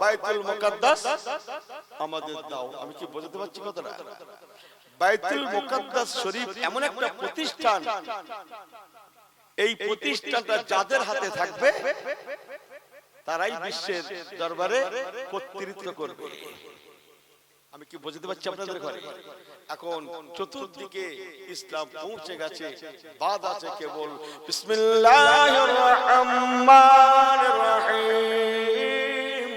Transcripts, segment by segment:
বাইতুল মুকাদ্দাস আমাদের দাও। আমি কি বোঝাতে পারছি কথাটা? বাইতুল মুকাদ্দাস শরীফ এমন একটা প্রতিষ্ঠান, এই প্রতিষ্ঠানটা যাদের হাতে থাকবে তারাই বিশ্বের দরবারে কর্তৃত্ব করবে। আমি কি বোঝাতে পারছি আপনাদের ঘরে? এখন চতুর্দিকে ইসলাম পৌঁছে গেছে, বাদ আছে কেবল বিসমিল্লাহির রহমানির রহিম।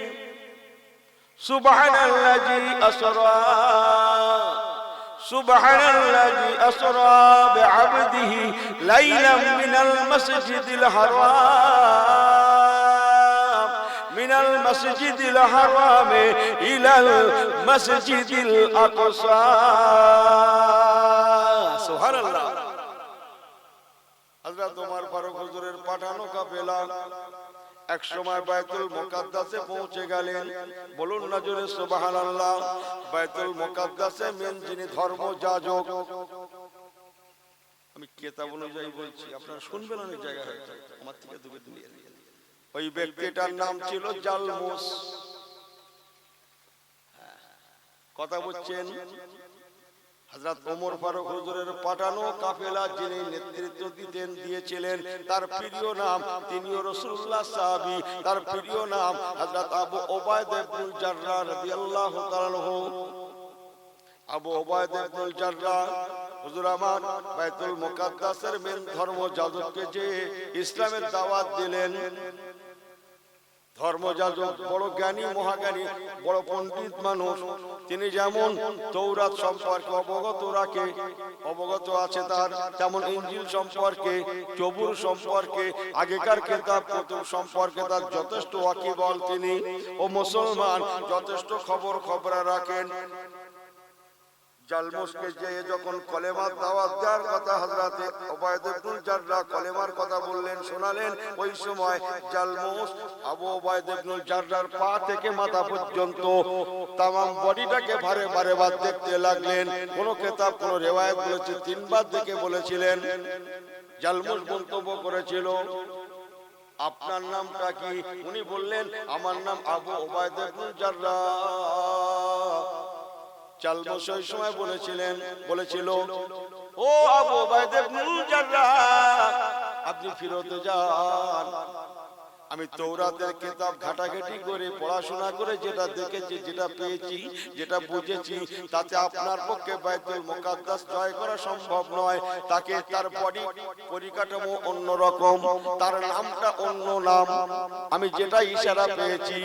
সুবহানাল্লাযী আসরা সুবহানাল্লাযী আসরা বিআবদিহি লাইলাম মিনাল মাসজিদিল হারাম মিনাল মাসজিদিল হারাম ইলাল মাসজিদিল আকসা। সুবহানাল্লাহ। হযরত ওমর ফারুক হুজুরের পাঠানো কাফেলা এক সময় বাইতুল মুকাদ্দাসে পৌঁছে গেলেন। বলুন না জোরে সুবহানাল্লাহ। বাইতুল মুকাদ্দাসে মেন যিনি ধর্মযাজক, আমি কিতাব অনুযায়ী বলছি, আপনারা শুনবেন অনেক জায়গা হয়তো আমার থেকে দূরে দূরে, ওই ব্যক্তিটার নাম ছিল জালমুস। কথা বলছেন? হযরত ওমর ফারুক হুজুরের পাঠানো কাফেলা যিনি নেতৃত্ব দিয়েছিলেন, তার প্রিয় নাম, তিনিও রাসূলুল্লাহ সাহাবী, তার প্রিয় নাম হযরত আবু উবাইদা ইবনুল জাররাহ রাদিয়াল্লাহু তাআলা আনহু। আবু উবাইদা ইবনুল জাররাহ হুজুর আমার বাইতুল মুকাদ্দাসের মেন ধর্মযাজককে যে ইসলামের দাওয়াত দিলেন, ধর্মযাজক বড় জ্ঞানী, মহাজ্ঞানী, বড় পণ্ডিত মানুষ। তিনি যেমন তৌরাত সম্পর্কে অবগত আছে তার, তেমন ইনজিল সম্পর্কে, জবুর সম্পর্কে, আগেকার কিতাব কুতুব সম্পর্কে তার যথেষ্ট ওয়াকিবল তিনি, ও মুসলমান যথেষ্ট খবর রাখেন। জালমুসকে যে যখন কলেমার দাওয়াত দেওয়ার কথা হযরতে উবাইদা ইবনুল জাররাহ কলেমার কথা বললেন, শোনালেন, ওই সময় জালমুস আবু উবাইদা ইবনুল জাররাহর পা থেকে মাথা পর্যন্ত তামাম বডিটাকে বারে দেখতে লাগলেন। কোন কিতাব কোন রিওয়ায়াত বলেছে 3 বার দেখে বলেছিলেন। জালমুস মন্তব্য করেছিল, আপনার নামটা কি? উনি বললেন, আমার নাম আবু উবাইদা ইবনুল জাররাহ। জালমুস ওই সময় বলেছিল, ও আবু উবাইদা ইবনুল জাররাহ, আপনি ফিরতে যান। আমি তৌরাতের কিতাব ঘাটাঘাটি করে পড়াশোনা করে যেটা দেখেছি, যেটা পেয়েছি, যেটা বুঝেছি, তাতে আপনার পক্ষে বাইতুল মুকাদ্দাস জয় করা সম্ভব নয়। তাকে তার বডি পরিকাঠামো অন্যরকম, তার নামটা অন্য নাম। আমি যেটা ইশারা পেয়েছি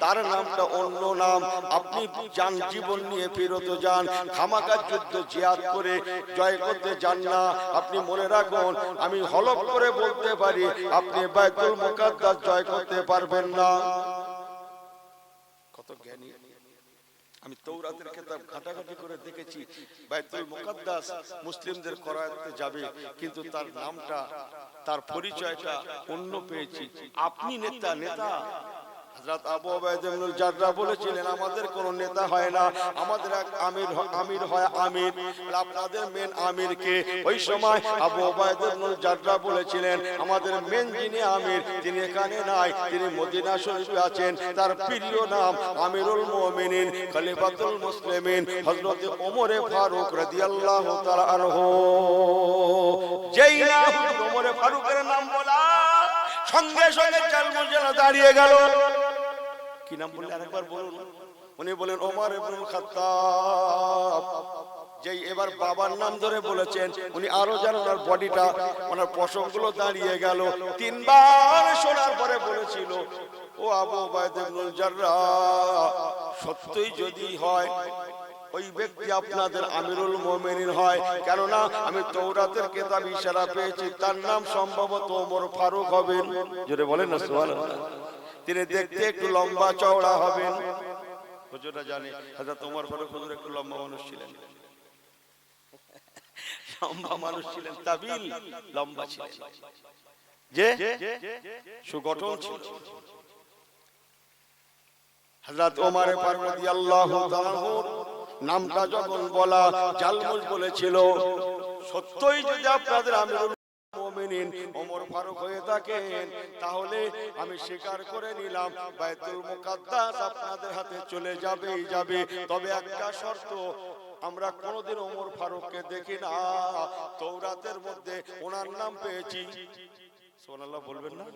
তার নামটা অন্য নাম। আপনি যান, জীবন নিয়ে ফিরতে যান, খামাকা যুদ্ধ জিহাদ করে জয় করতে যান না। আপনি মনে রাখুন, আমি হলফ করে বলতে পারি আপনি বাইতুল মুকাদ্দাস জয় করতে পারবেন না। কত জ্ঞানী! আমি তৌরাতের কিতাব ঘাটাঘাটি করে দেখেছি, বাইতুল মুকাদ্দাস মুসলিমদের করাতে যাবে, কিন্তু তার নামটা, তার পরিচয়টা অন্য পেয়েছি। আপনি নেতা। হযরত আবু উবাইদা ইবনুল জাররাহ বলেছিলেন, আমাদের কোনো নেতা হয় না, আমাদের এক আমির হয় আমির। আপনাদের মেন আমির কে? ওই সময় আবু উবাইদা ইবনুল জাররাহ বলেছিলেন, আমাদের মেন যিনি আমির তিনি এখানে নাই, তিনি মদিনা শরীফে আছেন। তার প্রিয় নাম আমিরুল মুমিনিন, খলিফাতুল মুসলিমিন হযরত ওমর ফারুক রাদিয়াল্লাহু তাআলা আনহু। যেই নাম ওমর ফারুকের নাম বলা সঙ্গে জালমুস যেন দাঁড়িয়ে গেল। কি নাম বললেন আরেকবার বলুন? উনি বলেন ওমর ইবনুল খাত্তাব। যেই এবার বাবার নাম ধরে বলেছেন, উনি আরো যেন ওনার বডিটা, ওনার পশমগুলো দাঁড়িয়ে গেল। 3 বার শোনার পরে বলেছিল, ও আবু উবাইদা ইবনুল জাররাহ, সত্যই যদি হয় ওই ব্যক্তি আপনাদের আমিরুল মুমিনিন হয়, কেননা আমি তৌরাতের কিতাব ইশারা পেয়েছি তার নাম সম্ভবত ওমর ফারুক হবেন। জোরে বলেন না সুবহানাল্লাহ। তিনি দেখতে একটু লম্বা চওড়া হবেন। হুজুররা জানে হযরত ওমর ফারুক হুজুর একটু লম্বা মানুষ ছিলেন, তাবিল লম্বা ছিলেন, যে সুগঠন ছিল। হযরত ওমর ফারুক রাদিয়াল্লাহু তাআলা নামটা যখন বলা, জালমুস বলেছিল, সত্যই যদি আপনাদের আমিরুল মুমিনিন ওমর ফারুক হয়ে থাকেন, তাহলে আমি স্বীকার করে নিলাম বাইতুল মুকাদ্দাস আপনাদের হাতে চলে যাবেই যাবে। তবে একটা শর্ত, আমরা কোনোদিন ওমর ফারুককে দেখি না, তৌরাতের মধ্যে ওনার নাম পেয়েছি, সুবহানাল্লাহ বলবেন না?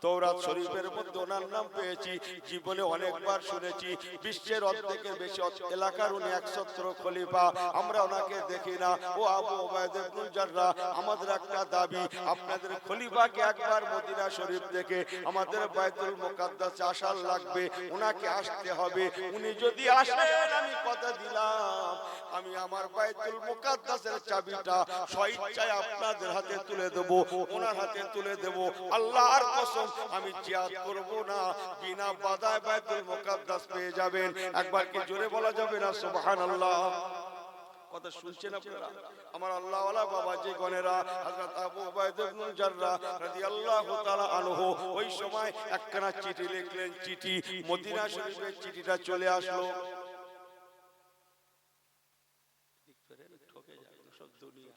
তৌরাত শরীফের মধ্যে ওনার নাম পেয়েছি, জীবনে অনেকবার শুনেছি। বিশ্বের অর্ধেকের বেশি এলাকার উনি একছত্র খলিফা, আমরা ওনাকে দেখি না। ও আবু উবাইদা ইবনুল জাররাহ, আমাদের একটা দাবি, আপনাদের খলিফাকে একবার মদিনা শরীফ থেকে আমাদের বাইতুল মুকাদ্দাসে আসার লাগবে, ওনাকে আসতে হবে। উনি যদি আসেন, আমি কথা দিলাম, আমি আমার বাইতুল মুকাদ্দাসের চাবিটা স্বেচ্ছায় আপনাদের হাতে তুলে দেব, ওনার হাতে তুলে দেব। আল্লাহর কসম, আমি জিহাদ করব না, বিনা বাধায় বাইতুল মুকাদ্দাস পেয়ে যাবেন। একবার কি জোরে বলা যাবে না সুবহানাল্লাহ? কথা শুনছেন আপনারা? আমার আল্লাহ ওয়ালা বাবাজি গণেরা, হযরত আবু উবাইদা ইবনুল জাররাহ রাদিয়াল্লাহু তাআলা আনহু ওই সময় একখানা চিঠি লিখলেন। চিঠি, মদিনা শরীফের চিঠিটা চলে আসলো। ঠকে যায় সব দুনিয়া,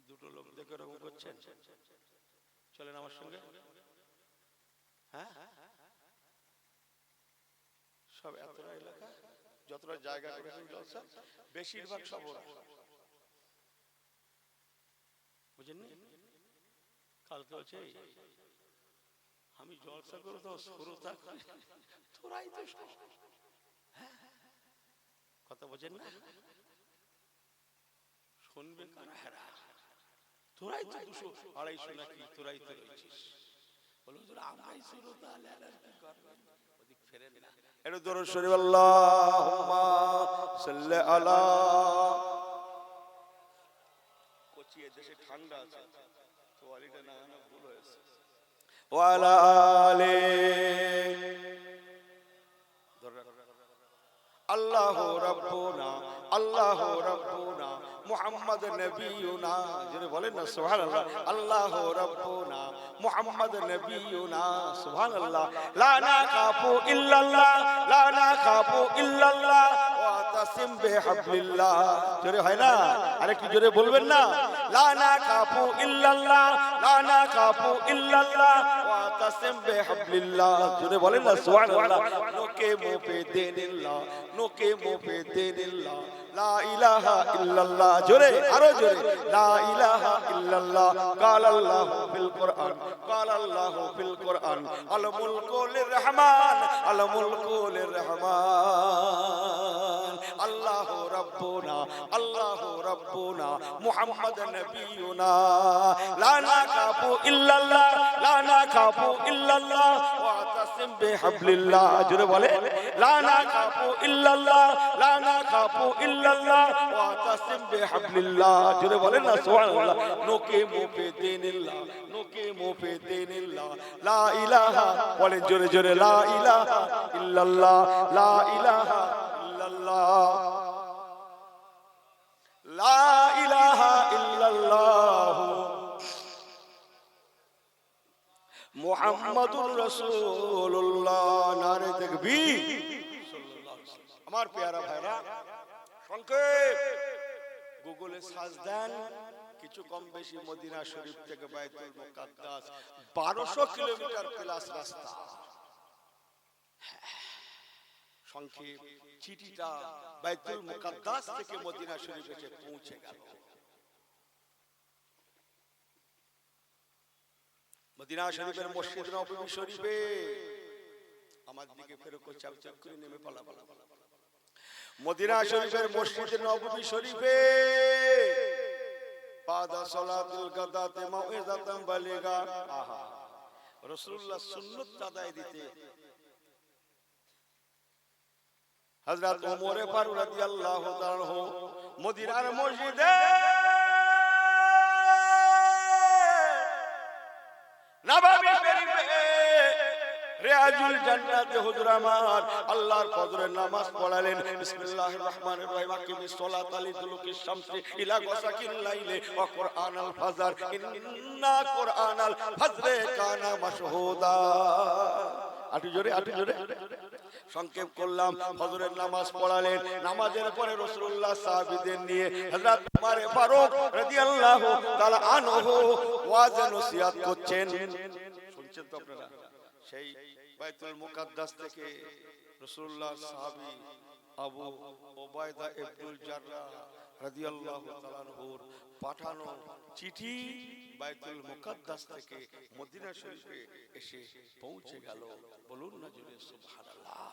দুটো লোক দেখে এরকম করছেন। চলেন আমার সঙ্গে। হ্যাঁ, সব এতটা এলাকা, যতটা জায়গা করেছেন জলসা, বেশিরভাগ সব ওরা, বুঝেননি? কালকে হচ্ছে আমি জলসা করে তো শুরু থাক, তোরাই তো সব, কথা বোঝেন না? শুনবে কারা? হেরা, তোরাই তো 200-250 নাকি, তোরাই তো রয়েছিস। বলো তোরা আমরাই শুরু, তাহলে আর কি করবেন? ওদিক ফেরেন না। একটু দরুদ শরীফ আল্লাহুম্মা সাল্লি আলা। কোচিয়ে দেশে ঠান্ডা আছে, তো আলিটা না না ভুল হয়েছে। ওয়া আলা আলি আল্লাহু রাব্বুনা, আল্লাহু রাব্বুনা মুহাম্মদ নবিয়ুনা, যারা বলেন না সুবহানাল্লাহ, আল্লাহু রাব্বুনা মুহাম্মদ নবিয়ুনা, সুবহানাল্লাহ। লা নাখাফু ইল্লাল্লাহ, লা নাখাফু ইল্লাল্লাহ ওয়া তাসিম বিহাবলিল্লাহ, জোরে হয় না? আরেকটু জোরে বলবেন না? লা নাখাফু ইল্লাল্লাহ, লা নাখাফু ইল্লাল্লাহ ওয়া তাসিম বিহাবলিল্লাহ, জোরে বলেন না সুবহানাল্লাহ। নোকে মুহ পে দেনিল্লাহ, নোকে মুহ পে দেনিল্লাহ, লা ইলাহা ইল্লাল্লাহ, জোরে আরো জোরে, লা ইলাহা ইল্লাল্লাহ। কালাল্লাহু ফিল কোরআন, কালাল্লাহু ফিল কোরআন, আল মুলকু লিররহমান, আল মুলকু লিররহমান। আল্লাহু রাব্বুনা, আল্লাহু রাব্বুনা মুহাম্মদ নবিয়ুনা, লা নাখাফু ইল্লাল্লাহ, লা নাখাফু ইল্লাল্লাহ ওয়া তাসিম বিহাবলিল্লাহ, জোরে বলে, লা নাখাফু ইল্লাল্লাহ, লা নাখাফু ইল্লাল্লাহ ওয়া তাসিম বিহাবলিল্লাহ, জোরে বলেন না সুবহানাল্লাহ। নোকে মুহ পে দেনিল্লাহ, নোকে মুহ পে দেনিল্লাহ, লা ইলাহা, বলেন জোরে জোরে, লা ইলাহা ইল্লাল্লাহ, লা ইলাহা ইল্লাল্লাহ, লা ইলাহা ইল্লাল্লাহ মুহাম্মাদুর রাসূলুল্লাহ। নারে তাকবীর। আমার পেয়ারা ভাইরা, সংক্ষেপ গুগলে সার্চ দেন, কিছু কম বেশি মদিনা শরীফ থেকে বাইতুল মুকাদ্দাস 1200 কিলোমিটার প্লাস রাস্তা। সংক্ষেপ চিঠিটা বাইতুল মুকাদ্দাস থেকে মদিনা শরীফে এসে পৌঁছে গেল। মদিনা শরীফের মসজিদ নববী শরীফে আমার দিকে ফেরক চাপ করে নেমে পালা। মদিনা শরীফের মসজিদ নববী শরীফে বাদা সালাতুল গাদাতে মাউইজাতাম বালিগা, আহা, রাসূলুল্লাহ সুন্নাত আদায় দিতে হযরত ওমর ফারুক রাদিয়াল্লাহু তাআলা মদিনার মসজিদে নববী শরীফে রিয়াজুল জান্নাতে হুজুর আমার আল্লাহর ফজরের নামাজ পড়ালেন। বিসমিল্লাহির রহমানির রহিম, আকিমিস সালাতা লিদুলুকিশ শামসি ইলা গাসাকিল লাইলি ওয়া কুরআনাল ফাজর ইন্না কুরআনাল ফাজরে কানা মাশহুদা। আটু জোরে আটু জোরে। সংক্ষেপ করলাম, ফজরের নামাজ পড়ালেন, নামাজের পরে রাসূলুল্লাহ সাহাবীদের নিয়ে হযরত ওমর ফারুক রাদিয়াল্লাহু তাআলা আনহু ওয়াজ নসিহত করছেন। শুনছেন তো আপনারা? সেই বাইতুল মুকাদ্দাস থেকে রাসূলুল্লাহ সাহাবী আবু উবাইদা ইবনুল জাররাহ রাদিয়াল্লাহু তাআলা আনহুর পাঠানো চিঠি বাইতুল মুকাদ্দাস থেকে মদিনা শরীফে এসে পৌঁছে গেল। বলুন না জোরে সুবহানাল্লাহ।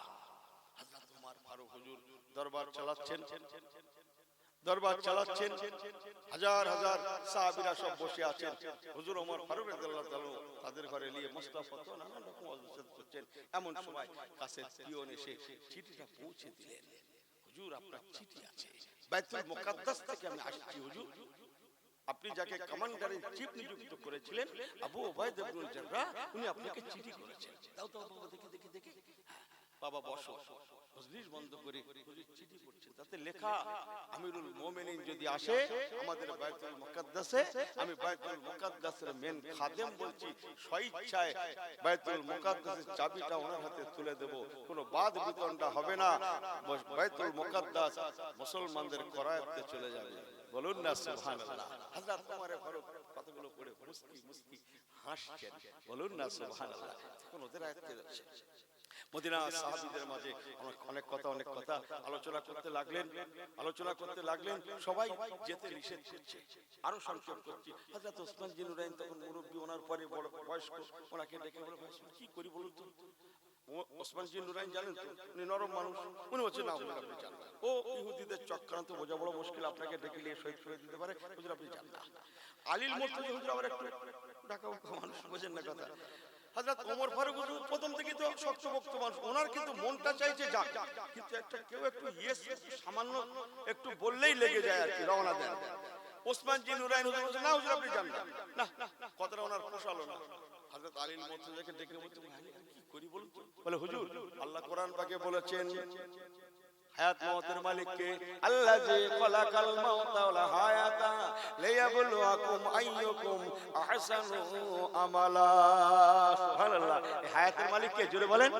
হযরত ওমর ফারুক হুজুর দরবার চালাচ্ছেন, দরবার চালাচ্ছেন, হাজার হাজার সাহাবীরা সব বসে আছেন। হুজুর ওমর ফারুক রাদিয়াল্লাহু তাআলা তাদের ঘরে নিয়ে মুস্তাফা নানান রকম আলোচনা করছেন। এমন সময় কাছে পিয়ন এসে চিঠিটা পৌঁছে দিলেন। হুজুর আপনার চিঠি আছে, বাইতুল মুকাদ্দাস থেকে আমি আসছি হুজুর। আপনি যাকে কমান্ডারের চিফ নিযুক্ত করেছিলেন আবু উবাইদা ইবনুল জাররাহ, উনি আপনাকে চিঠি করেছেন। দাও দাও বাবা দেখি দেখি দেখি। বাবা বসো। মজলিস বন্ধ করে হুজুর চিঠি পড়ছেন। তাতে লেখা আমিরুল মুমিনিন যদি আসে আমাদের বাইতুল মুকাদ্দাসে, আমি বাইতুল মুকাদ্দাসের মেন খাদেম বলছি, স্বেচ্ছায় বাইতুল মুকাদ্দাসের চাবিটা ওনার হাতে তুলে দেব। কোনো বাদ বিতণ্ডা হবে না। বাইতুল মুকাদ্দাস মুসলমানদের করায়তে চলে যাবে। বলুন না সুবহানাল্লাহ। হযরত ওমর ফারুক কথাগুলো পড়ে মুস্কি মুস্কি হাসছেন। বলুন না সুবহানাল্লাহ। কোন ওদের আয়াতে যাচ্ছে। মদিনা সাহাবীদের মাঝে অনেক কথা আলোচনা করতে লাগলেন। সবাই যেতে নিষেধ করছে। আরো সংক্ষেপ করছি, হযরত ওসমান জিন নুরাইন তখন মুরব্বী, ওনার পরে বড় বয়স্ক, ওনাকে ডেকে বলে কি করি বলুন তো। ওসমান জিন নুরাইন জানেন তো, উনি নরম মানুষ। উনি হচ্ছে না হুজুর আপনি জানেন না, ও ইহুদিদের চক্রান্ত বোঝা বড় মুশকিল, আপনাকে ডেকে নিয়ে শহীদ করে দিতে পারে, হুজুর আপনি জানেন না। আলীল মুর্তজা হুজুর আবার একটু ঢাকা মানুষ, বোঝেন না কথা। হযরত ওমর ফারুক হুজুর প্রথম থেকে তো শক্তপোক্ত মানুষ, ওনার কিন্তু মনটা চাইছে যাক, কিন্তু কেউ একটু ইয়েস সামান্য একটু বললেই লেগে যায় আর কি, রওনা দেন। ওসমান জিন নুরাইন হুজুর বলেন না হুজুর আপনি জানেন না, কথাটা ওনার পোষালো না। হযরত আলীল মুর্তজাকে ডেকে বলতে, কি করি বলুন তো। বলে হুজুর আল্লাহ কোরআন পাকে বলেছেন হায়াত মওতের মালিক কে, আল্লাযী খালাকাল মাউতা ওয়াল হায়াতা লিয়াবলুয়াকুম আইয়ুকুম আহসানু আমালা। সুবহানাল্লাহ। এই হায়াতের মালিক কে জোরে বলেন।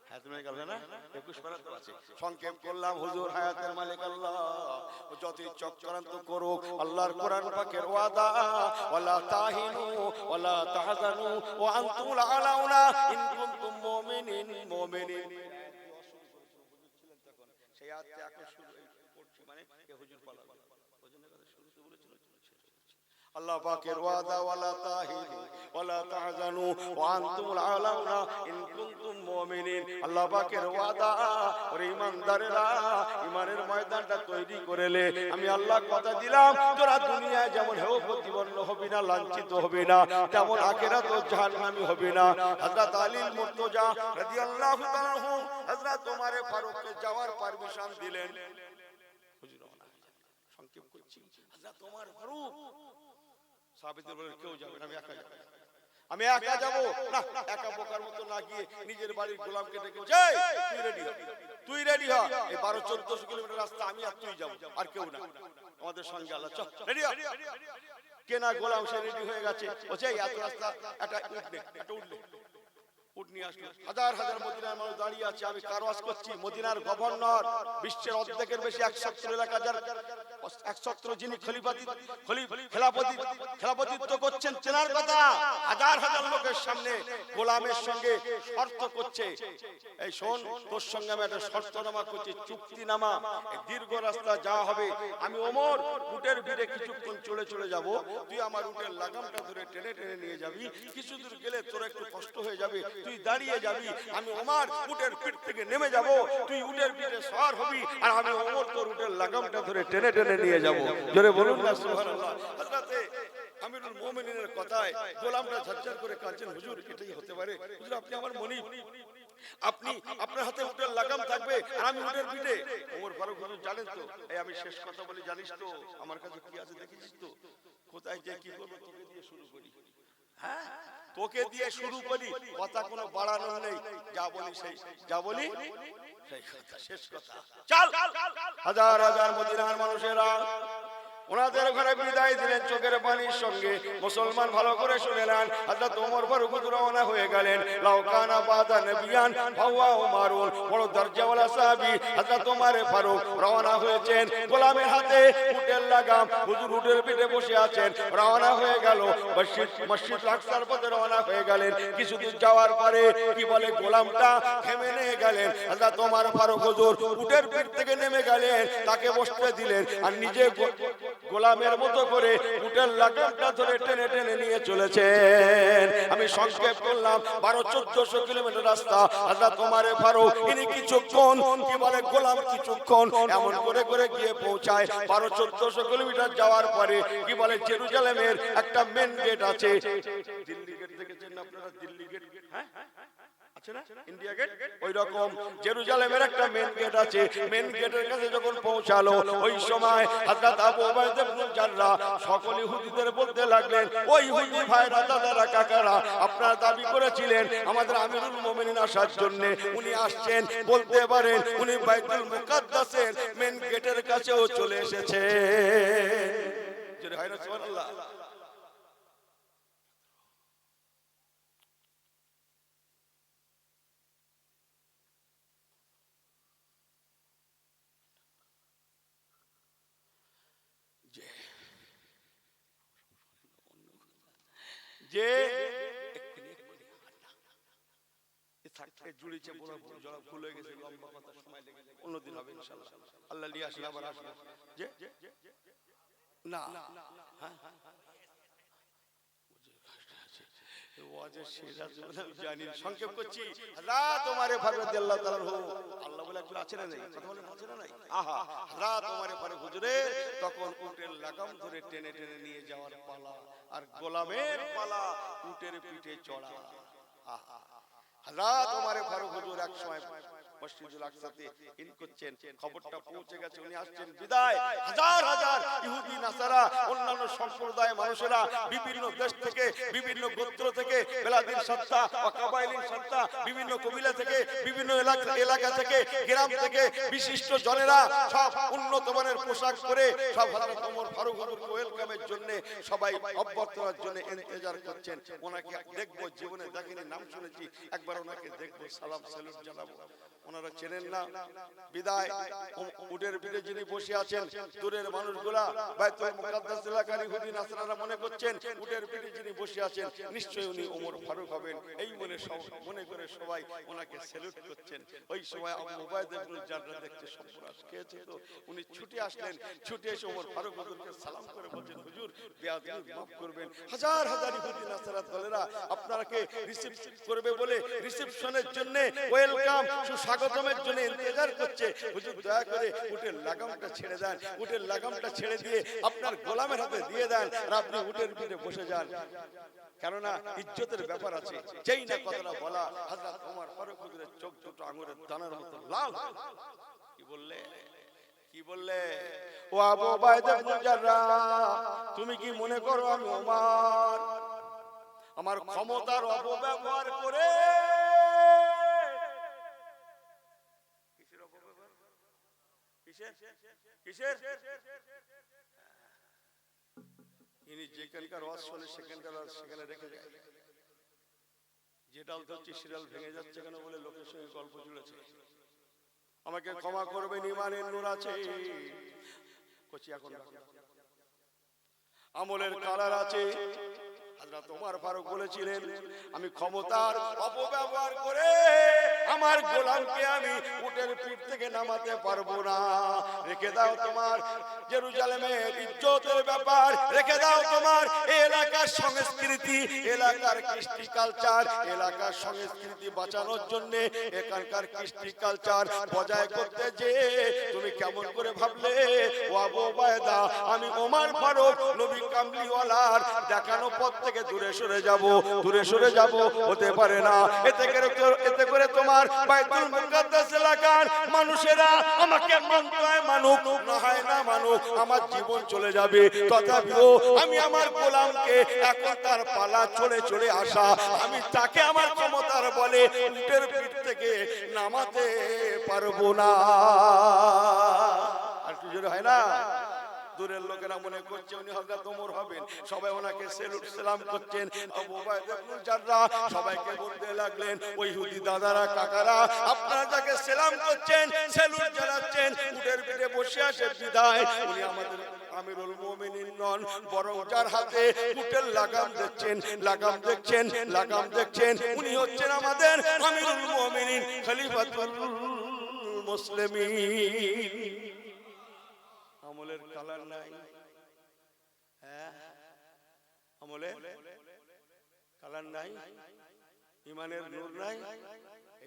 হায়াতের মালিক আল্লাহ না, 21 পারাতে আছে। সংক্ষেপ করলাম হুজুর হায়াতের মালিক আল্লাহ। ও যতই চক্রান্ত করুক, আল্লাহর কোরআন পাকের ওয়াদা ওয়ালা তাহিনু ওয়ালা তাহজানু ওয়া আনতুল আলাউনা ইন কুনতুম মুমিনিন। সেই আয়াতটা এখন শুরু পড়ছি, মানে এ হুজুর পালালো, ওজন্য কথা শুরুতে বলেছিল আল্লাহ পাকের ওয়াদা ওয়ালা তাহিনু ওয়ালা তাহজানু ওয়া আনতুমুল আলাউনা ইন কুনতুম মুমিনিন। আল্লাহ পাকের ওয়াদা, ওরে ঈমানদারেরা, ঈমানের ময়দানটা তৈরি করেলে আমি আল্লাহ কথা দিলাম, তোরা দুনিয়ায় যেমন হেয় প্রতিপন্ন হবি না, লাঞ্ছিত হবি না, তেমন আখিরাতেও জাহান্নামী হবি না। হযরত আলীল মুর্তজা রাদিয়াল্লাহু তাআলা আনহু হযরত ওমর ফারুককে যাওয়ার পারমিশন দিলেন। হুজুর সংক্ষেপ করছি, হযরত ওমর ফারুক সাহাবীদের বলেন কেউ যাবে না, আমি একা যাব না। একা বোকার মতো না গিয়ে নিজের বাড়ির গোলামকে ডেকে যাই, তুই রেডি হ, এই 12-1400 কিলোমিটার রাস্তা আমি আর তুই যাব, আর কেউ না, আমাদের সঙ্গে আল্লাহ, চল রেডি হ। কেনা গোলাম সে রেডি হয়ে গেছে, বলছে এত রাস্তা একটা উঠলে উঠ নিয়ে আসলো। হাজার হাজার মদিনার মানুষ দাঁড়িয়ে আছে, আমি কারওয়াজ করছি। মদিনার গভর্নর, বিশ্বের অর্ধেকের বেশি 170 এলাকা যার 170 যিনি খেলাফতিত্ব করছেন, চেনার কথা। হাজার হাজার লোকের সামনে গোলামের সঙ্গে শর্ত করছে, এই শোন তোর সঙ্গে আমি একটা শর্তনামা করছি, চুক্তিনামা। এই দীর্ঘ রাস্তা যাওয়া হবে, আমি ওমর উটের ভিড়ে কিছুক্ষণ চলে যাব, তুই আমার উটের লাগামটা ধরে টেনে টেনে নিয়ে যাবি, কিছু দূর গেলে তোর একটু কষ্ট হয়ে যাবে, তুই দাঁড়িয়ে যাবি, আমি ওমর উটের পিঠ থেকে নেমে যাব, তুই উটের পিঠে সওয়ার হবি, আর আমি ওমর তোর উটের লাগামটা ধরে টেনে টেনে নিয়ে যাব। জোরে বলুন না সুবহানাল্লাহ। হযরতে আমিরুল মুমিনিনের কথায় গোলামরা ঝরঝর করে কাঁদছেন, হুজুর এটাই হতে পারে, হুজুর আপনি আমার মনিব, আপনি আপনার হাতে উটের লাগাম থাকবে আর আমি উটের পিঠে। ওমর ফারুক হুজুর জানেন তো, এই আমি শেষ কথা বলি, জানিস তো আমার কাছে কি আছে, দেখেছিস তো, কোথায় যে কি করব, তোকে দিয়ে শুরু করি। হ্যাঁ তোকে দিয়ে শুরু করি, কথা কোনো বাড়ানোর নেই, যা বলি সেই কথা, শেষ কথা। চল হাজার হাজার মদিনার মানুষেরা ওনাদের ঘরে বিদায় দিলেন চোখের পানির সঙ্গে। মুসলমান ভালো করে শুনে নেন, হযরত ওমর ফারুক রওনা হয়ে গেলেন। লাউকানা বাদা নবিয়ান ফাওয়া ওমরুন, বড় দরজাওয়ালা সাহাবী হযরত ওমর ফারুক রওনা হয়েছেন গোলামের হাতে উটের লাগাম, হুজুর উটের পিঠে বসে আছেন। রওনা হয়ে গেল মসজিদ আকসার পথে রওনা হয়ে গেলেন। কিছু দূর যাওয়ার পরে কি বলে গোলামটা থেমে নিয়ে গেলেন। হযরত ওমর ফারুক হুজুর উটের পিঠ থেকে নেমে গেলেন, তাকে বসতে দিলেন আর নিজে গোলামের মতো করে উটের লাগামটা ধরে টেনে টেনে নিয়ে চলেছেন। আমি সংক্ষেপ করলাম, 1200-1400 কিলোমিটার রাস্তা। হযরত ওমর ফারুক ইনি কিছুক্ষণ কি বলে গোলাম কিছুক্ষণ এমন করে করে গিয়ে পৌঁছায়। 1200-1400 কিলোমিটার যাওয়ার পরে কি বলে জেরুজালেমের একটা মেন গেট আছে। দিল্লি গেট দেখেছেন আপনারা? দিল্লি গেট, হ্যাঁ আছে না, ইন্ডিয়া গেট, ওই রকম জেরুজালেমের একটা মেন গেট আছে। মেন গেটের কাছে যখন পৌঁছালো, ওই সময় হযরত আবু উবাইদা ইবনে জাররাহ সকল ইহুদিদের বলতে লাগলেন, ওই ইহুদি ভাইরা, দাদারা, কাকারা, আপনারা দাবি করেছিলেন আমাদের আমিরুল মুমিনিন আসার জন্য, উনি আসছেন, বলতে পারেন উনি বাইতুল মুকাদ্দাসের মেন গেটের কাছেও চলে এসেছে। জোরে হয় না সুবহানাল্লাহ। যে জুড়িছে পুরো জড়া ফুল হয়ে গেছে, লম্বা কথা, সময় লেগেছে, অন্যদিন হবে ইনশাআল্লাহ। আল্লাহ নিয়ে আসলে আবার আসবে। যে না হ্যাঁ জানি, সংক্ষেপ করছি। রাত ওমর ফারুক রাদিয়াল্লাহু তাআলা আল্লাহ বলে একজন আছে না নাই, কথা বলেন আছে না নাই? আহা, রাত ওমর ফারুক হুজুরে তখন উটের লাগাম ধরে টেনে টেনে নিয়ে যাওয়ার পালা, আর গোলামের পালা উটের পিঠে চড়া। আহা, হযরত ওমর ফারুক হুজুর এক সময় মসজিদুল আকসাতে ইন করছেন, খবরটা পৌঁছে গেছে উনি আসছেন বিদায়। হাজার হাজার ইহুদি নাসারা অন্যান্য সম্প্রদায়ের মানুষেরা বিভিন্ন দেশ থেকে, বিভিন্ন গোত্র থেকে, বেলাদিন সত্তা ও কাবাইলিন সত্তা, বিভিন্ন কবিলা থেকে, বিভিন্ন এলাকা থেকে, গ্রাম থেকে বিশিষ্ট জনেরা সব উন্নত মানের পোশাক পরে সব হযরত ওমর ফারুক হুজুরকে ওয়েলকামের জন্য সবাই অভ্যর্থনার জন্য ইন্তজার করছেন। ওনাকে দেখবো, জীবনে দেখিনি, নাম শুনেছি, একবার ওনাকে দেখবো, সালাম স্যালুট জানাবো। ওনারা চেনেন না। বিদায় উটের পিঠে যিনি বসে আছেন, দূরের মানুষগুলা বাইতুল মুকাদ্দাস এলাকার ইহুদি নাসারারা মনে করছেন উটের পিঠে যিনি বসে আছেন নিশ্চয়ই উনি ওমর ফারুক হবেন, এই মনে করে সবাই ওনাকে স্যালুট করছেন। ওই সময় আবু উবাইদা ইবনে জাররাহ দেখতে সর্বনাশ খেয়েছে, তো উনি ছুটে আসলেন। ছুটে এসে ওমর ফারুক হুজুরকে সালাম করে বলছেন, হুজুর বেয়াদবি মাফ করবেন, হাজার হাজার ইহুদি নাসারা দলেরা আপনাকে রিসিভ করবে বলে রিসেপশনের জন্য ওয়েলকাম সুস্বাগতমের জন্য ইন্তজার করছে, হুজুর দয়া করে উটের লাগামটা ছেড়ে দেন, উটের লাগামটা ছেড়ে দিয়ে আপনার গোলামের হাতে দিয়ে দেন আর আপনি উটের পিঠে বসে যান, কেননা ইজ্জতের ব্যাপার আছে। যেই না কথাটা বলা, হযরত ওমর ফারুক হুজুরের চোখ দুটো আঙুরের দানার মতো লাল। কি বললে, কি বললে? ও আবু উবাইদা ইবনে জাররাহ, তুমি কি মনে করো আমি ওমর আমার ক্ষমতার অপব্যবহার করে ইনি যেখানকার ওয়াজ শুনে সেখানকার সেখানে রেখে যায়, যেটা হচ্ছে সিরিয়াল ভেঙে যাচ্ছে কেন বলে লোকের সঙ্গে গল্প জুড়েছে। আমাকে ক্ষমা করবেন, ইমানের নূর আছে, এখন আমলের কালার আছে। হযরত ওমর ফারুক বলেছিলেন আমি ক্ষমতার অপব্যবহার করে আমার গোলামকে আমি উটের পিঠ থেকে নামাতে পারবো না। রেখে দাও তোমার জেরুজালেমের ইজ্জতের ব্যাপার, রেখে দাও তোমার এলাকার সংস্কৃতি, এলাকার কৃষ্টি কালচার, এলাকার সংস্কৃতি বাঁচানোর জন্য এখানকার কৃষ্টি কালচার বজায় করতে যে তুমি কেমন করে ভাবলে ও আবু উবাইদা আমি ওমর ফারুক নবী কামলিওয়ালার দেখানো পথ থেকে দূরে সরে যাব, দূরে সরে যাব? হতে পারে না। এতে করে তোমার বাইতুল মুকাদ্দাস এলাকার মানুষেরা আমাকে মানতে হয়, মানুক না হয় না মানুক, আমার জীবন চলে যাবে, তথাপিও আমি আমার গোলামকে এখন তার পালা চলে চলে আসা, আমি তাকে আমার ক্ষমতার বলে উটের পিঠ থেকে নামাতে পারবো না। আর কি জোরে হয় না? দূরের লোকেরা মনে করছে উনি হযরত ওমর হবেন, সবাই ওনাকে সেলুট সালাম করছেন। আবু উবাইদা ইবনে জাররাহ সবাইকে বলতে লাগলেন, ওই ইহুদি দাদারা কাকারা আপনারা যাকে সালাম করছেন, সেলুট জানাচ্ছেন, উটের পিঠে বসে আছে বিদায়, উনি আমাদের আমিরুল মুমিনিন নন, বরং যার হাতে উটের লাগাম দেখছেন উনি হচ্ছেন আমাদের আমিরুল মুমিনিন খলিফাতুল মুসলিমিন। আমলের কালার নাই, হ্যাঁ আমলে কালার নাই, ইমানের নূর নাই।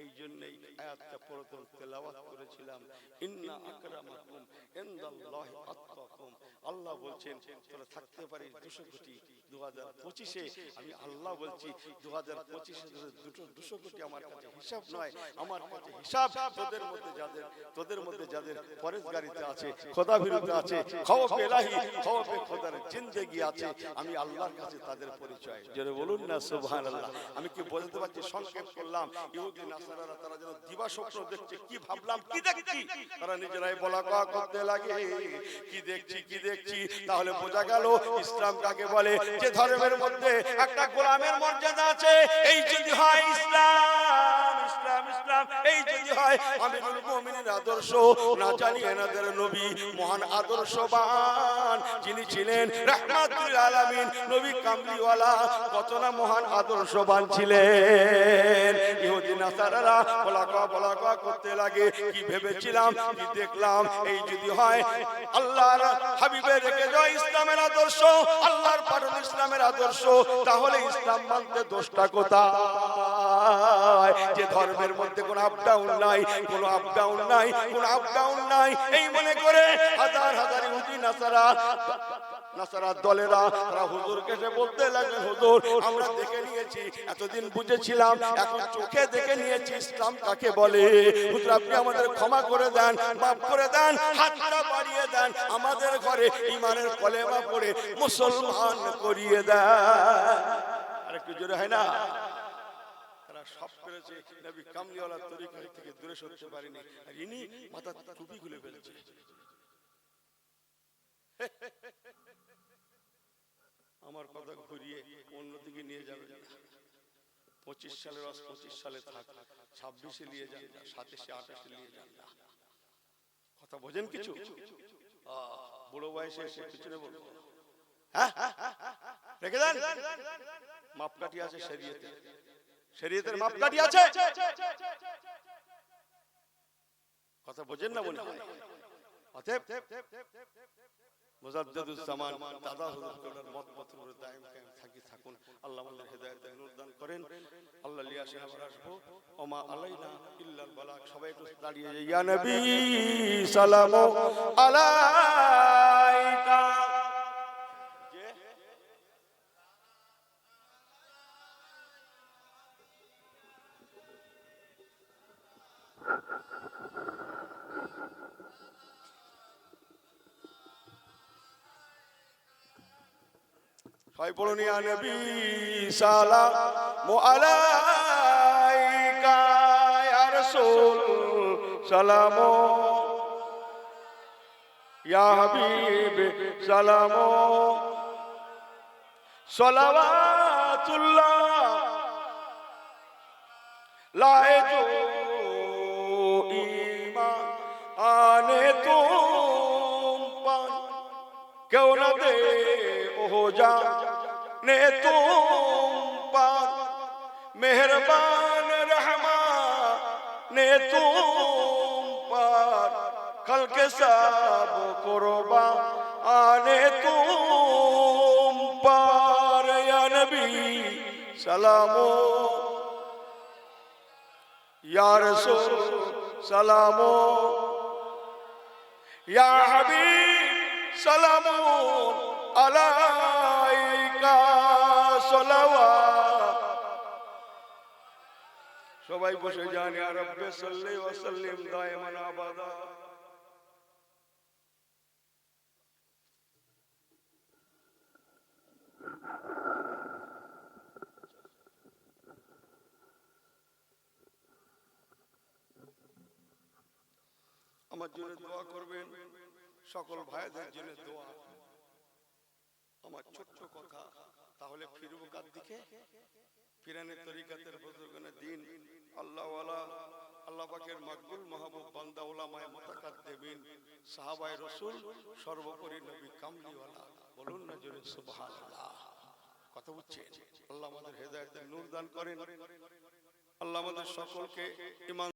এই জন্যই আয়াতটা প্রথম তেলাওয়াত করেছিলাম, ইন্না আকরামাকুম ইনদাল্লাহি আতকাকুম। আল্লাহ বলছেন তোরা থাকতে পারিস 200 কোটি 2025-এ, আমি আল্লাহ বলছি 2025-এ 200 কোটি আমার কাছে হিসাব নয়, আমার কাছে হিসাব তোদের মধ্যে যাদের পরেশগারিতে আছে, খোদা বিরুদ্ধে আছে, খাওফে ইলাহি খাওফে খোদার জিন্দেগি আছে, আমি আল্লাহর কাছে তাদের পরিচয়। জোরে বলুন না সুবহানাল্লাহ। আমি কি বলতে পারছি? সংক্ষেপ করলাম। ইহুদি নাসারারা তারা যেন দিবা স্বপ্ন দেখছে, কি ভাবলাম কি দেখছি, তারা নিজেরাই বলা কওয়া করতে লাগে, কি দেখছি। তাহলে বোঝা গেল ইসলাম কাকে বলে, যে ধর্মের মধ্যে একটা গোলামের মর্যাদা আছে। এই যদি হয় ইসলাম, এই যদি হয় আমিরুল মুমিনিন আদর্শ, না জানি এনাদের নবী মহান আদর্শবান যিনি ছিলেন রাহমাতুল আলামিন, নবী কামলিওয়ালা, কত না মহান আদর্শবান ছিলেন। ইহুদি নাসারারা বলা কওয়া করতে লাগে, কি ভেবেছিলাম কি দেখলাম, এই যদি হয় আল্লাহর হাবিবের রেখে যায় ইসলামের আদর্শ, আল্লাহর পাঠানো ইসলামের আদর্শ, তাহলে ইসলাম মানতে দোষটা কোথায়? যে ধর্মের মধ্যে কোনো আপ ডাউন নাই, এই মনে করে হাজার ইহুদি নাসারা দলেরা তারা হুজুরকে এসে বলতে লাগলেন, হুজুর আমরা দেখে নিয়েছি, এতদিন বুঝেছিলাম, এখন চোখে দেখে নিয়েছি ইসলাম কাকে বলে। হুজুর আপনি আমাদের ক্ষমা করে দেন, মাফ করে দেন, হাতটা বাড়িয়ে দেন, আমাদের ঘরে ঈমানের কলেমা পড়ে মুসলমান করিয়ে দেন। আর একটু জোরে হয় না? তারা সব করেছে, নবী কামলিওয়ালার তরিকা থেকে দূরে সরতে পারেনি, আর ইনি মাথার টুপি খুলে ফেলেছে। আমার কথা ঘুরিয়ে অন্যদিকে নিয়ে যাবে না। 25 সালের 25 সালে থাক, 26-এ নিয়ে যান না, 27-এ 28-এ নিয়ে যান না। কথা বোঝেন কিছু? বুড়ো বয়সে এসে পিছনে বলবো, হ্যাঁ রেখে দেন। মাপকাঠি আছে শরীয়তের মাপকাঠি আছে। কথা বোঝেন না মনে হয়? অতএব মুজাদ্দিদুজ জামান দাদা হুজুর কেবলার মত উপরে দায়েম কায়েম থাকুন। আল্লাহ আমাদের হেদায়েতের নূর দান করেন। আল্লাহ লিয়া আসেন, আবার আসবো। ওমা আলাইনা ইল্লাল বালাগ। সবাই একটু দাঁড়িয়ে যাই। ইয়া নবী সালামু আলাইকা। সবাই বলুন ইয়া নবী সালামু আলাইকা, ইয়া রাসূল সালামু, ইয়া হাবিব সালামু, সালাওয়াতুল্লাহ লাইজু ঈমান আনে তুম পান কেউ না দে हो जाने तुम पर मेहरबान रहमाने तुम पर कल के सब कुर्बान आने तुम पर या नबी सलामो या रसूल सलामो या हबीब सलामो আলাইকা সালাওয়াত। সবাই বসে যান। ইয়া রাব্বি সাল্লি ওয়া সাল্লিম দাইমান আবাদা। আমার জন্য দোয়া করবেন। সকল ভাইদের জন্য দোয়া। আমার ছোট্ট কথা, তাহলে ফিরবো কার দিকে? পিরানের তরিকাতের বুজুর্গানের দিন, আল্লাহওয়ালা, আল্লাহ পাকের মাকবুল মাহবুব বান্দা উলামায়ে মুতাকাদ্দিমিন, সাহাবায়ে রাসূল, সর্বোপরি নবী কামলিওয়ালা। বলুন না জোরে সুবহানাল্লাহ। কথা বুঝছেন? আল্লাহ আমাদের হেদায়েতের নূর দান করেন। আল্লাহ আমাদের সকলকে ঈমান